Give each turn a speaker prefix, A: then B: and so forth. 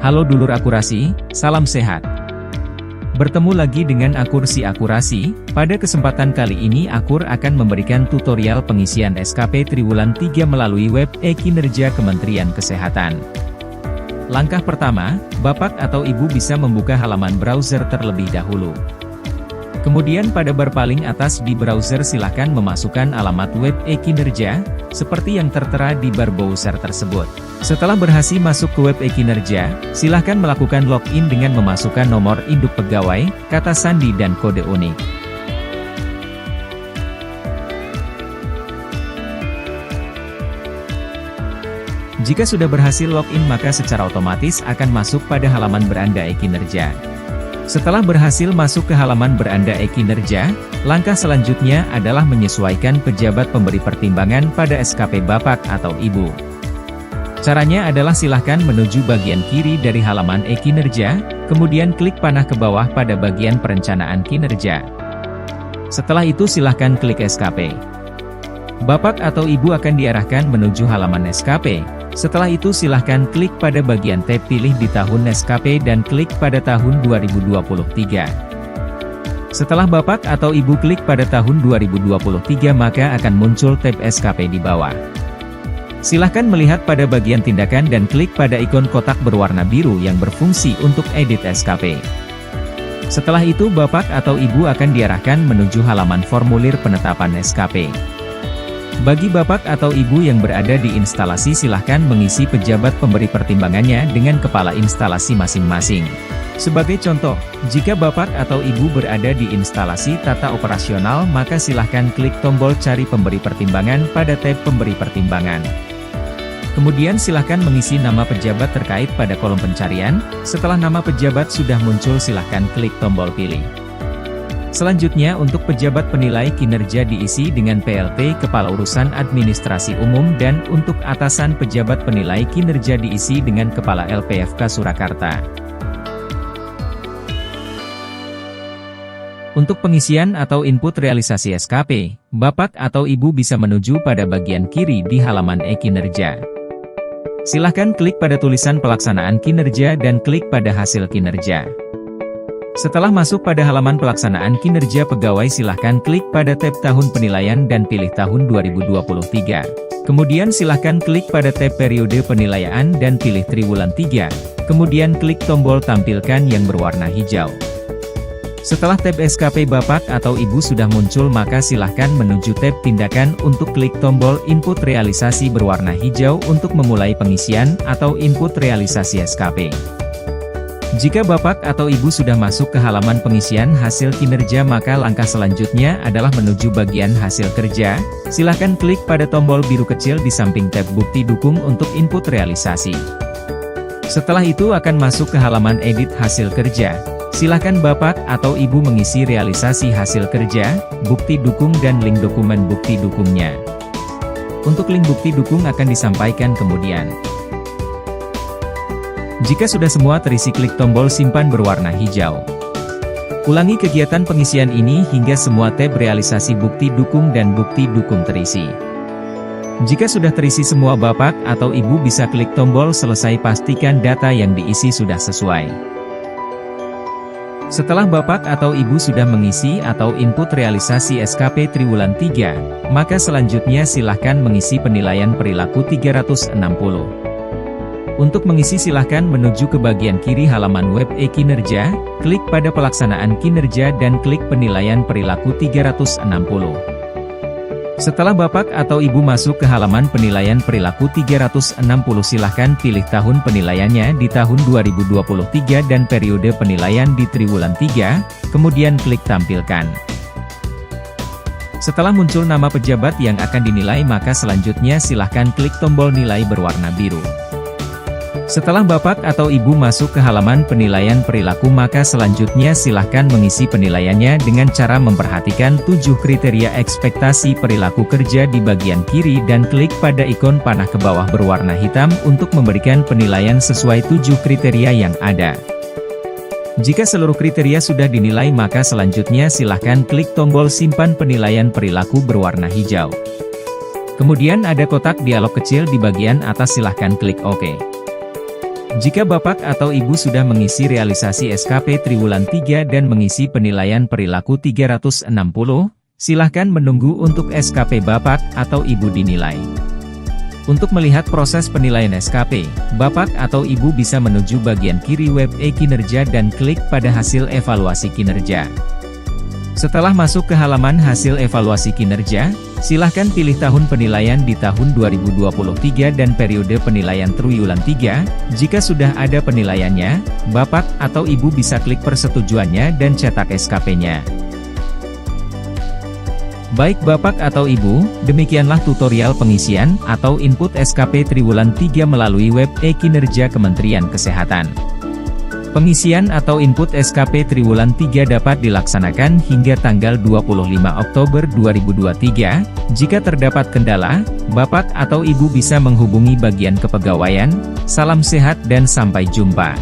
A: Halo dulur akurasi, salam sehat. Bertemu lagi dengan Akur si Akurasi. Pada kesempatan kali ini Akur akan memberikan tutorial pengisian SKP Triwulan 3 melalui web e-Kinerja Kementerian Kesehatan. Langkah pertama, Bapak atau Ibu bisa membuka halaman browser terlebih dahulu. Kemudian pada bar paling atas di browser silakan memasukkan alamat web e-Kinerja, seperti yang tertera di bar browser tersebut. Setelah berhasil masuk ke web e-Kinerja, silakan melakukan login dengan memasukkan nomor induk pegawai, kata sandi dan kode unik. Jika sudah berhasil login maka secara otomatis akan masuk pada halaman beranda e-Kinerja. Setelah berhasil masuk ke halaman beranda e-Kinerja, langkah selanjutnya adalah menyesuaikan pejabat pemberi pertimbangan pada SKP Bapak atau Ibu. Caranya adalah silahkan menuju bagian kiri dari halaman e-Kinerja, kemudian klik panah ke bawah pada bagian perencanaan kinerja. Setelah itu silahkan klik SKP. Bapak atau Ibu akan diarahkan menuju halaman SKP. Setelah itu silahkan klik pada bagian tab pilih di tahun SKP dan klik pada tahun 2023. Setelah Bapak atau Ibu klik pada tahun 2023 maka akan muncul tab SKP di bawah. Silahkan melihat pada bagian tindakan dan klik pada ikon kotak berwarna biru yang berfungsi untuk edit SKP. Setelah itu Bapak atau Ibu akan diarahkan menuju halaman formulir penetapan SKP. Bagi Bapak atau Ibu yang berada di instalasi silahkan mengisi pejabat pemberi pertimbangannya dengan kepala instalasi masing-masing. Sebagai contoh, jika Bapak atau Ibu berada di instalasi tata operasional maka silahkan klik tombol cari pemberi pertimbangan pada tab pemberi pertimbangan. Kemudian silahkan mengisi nama pejabat terkait pada kolom pencarian. Setelah nama pejabat sudah muncul silahkan klik tombol pilih. Selanjutnya untuk pejabat penilai kinerja diisi dengan PLT Kepala Urusan Administrasi Umum dan untuk atasan pejabat penilai kinerja diisi dengan Kepala LPFK Surakarta. Untuk pengisian atau input realisasi SKP, Bapak atau Ibu bisa menuju pada bagian kiri di halaman e-Kinerja. Silahkan klik pada tulisan pelaksanaan kinerja dan klik pada hasil kinerja. Setelah masuk pada halaman pelaksanaan kinerja pegawai silahkan klik pada tab tahun penilaian dan pilih tahun 2023. Kemudian silahkan klik pada tab periode penilaian dan pilih Triwulan 3. Kemudian klik tombol tampilkan yang berwarna hijau. Setelah tab SKP Bapak atau Ibu sudah muncul maka silahkan menuju tab tindakan untuk klik tombol input realisasi berwarna hijau untuk memulai pengisian atau input realisasi SKP. Jika Bapak atau Ibu sudah masuk ke halaman pengisian hasil kinerja maka langkah selanjutnya adalah menuju bagian hasil kerja. Silahkan klik pada tombol biru kecil di samping tab bukti dukung untuk input realisasi. Setelah itu akan masuk ke halaman edit hasil kerja. Silahkan Bapak atau Ibu mengisi realisasi hasil kerja, bukti dukung dan link dokumen bukti dukungnya. Untuk link bukti dukung akan disampaikan kemudian. Jika sudah semua terisi klik tombol simpan berwarna hijau. Ulangi kegiatan pengisian ini hingga semua tab realisasi bukti dukung dan bukti dukung terisi. Jika sudah terisi semua Bapak atau Ibu bisa klik tombol selesai pastikan data yang diisi sudah sesuai. Setelah Bapak atau Ibu sudah mengisi atau input realisasi SKP Triwulan 3, maka selanjutnya silahkan mengisi penilaian perilaku 360. Untuk mengisi silahkan menuju ke bagian kiri halaman web e-Kinerja, klik pada pelaksanaan kinerja dan klik penilaian perilaku 360. Setelah Bapak atau Ibu masuk ke halaman penilaian perilaku 360 silahkan pilih tahun penilaiannya di tahun 2023 dan periode penilaian di Triwulan 3, kemudian klik tampilkan. Setelah muncul nama pejabat yang akan dinilai maka selanjutnya silahkan klik tombol nilai berwarna biru. Setelah Bapak atau Ibu masuk ke halaman penilaian perilaku maka selanjutnya silahkan mengisi penilaiannya dengan cara memperhatikan 7 kriteria ekspektasi perilaku kerja di bagian kiri dan klik pada ikon panah ke bawah berwarna hitam untuk memberikan penilaian sesuai 7 kriteria yang ada. Jika seluruh kriteria sudah dinilai maka selanjutnya silahkan klik tombol simpan penilaian perilaku berwarna hijau. Kemudian ada kotak dialog kecil di bagian atas silahkan klik OK. Jika Bapak atau Ibu sudah mengisi realisasi SKP Triwulan 3 dan mengisi penilaian perilaku 360, silahkan menunggu untuk SKP Bapak atau Ibu dinilai. Untuk melihat proses penilaian SKP, Bapak atau Ibu bisa menuju bagian kiri web e-kinerja dan klik pada hasil evaluasi kinerja. Setelah masuk ke halaman hasil evaluasi kinerja, silahkan pilih tahun penilaian di tahun 2023 dan periode penilaian Triwulan 3. Jika sudah ada penilaiannya, Bapak atau Ibu bisa klik persetujuannya dan cetak SKP-nya. Baik Bapak atau Ibu, demikianlah tutorial pengisian atau input SKP Triwulan 3 melalui web e-kinerja Kementerian Kesehatan. Pengisian atau input SKP Triwulan 3 dapat dilaksanakan hingga tanggal 25 Oktober 2023. Jika terdapat kendala, Bapak atau Ibu bisa menghubungi bagian kepegawaian. Salam sehat dan sampai jumpa.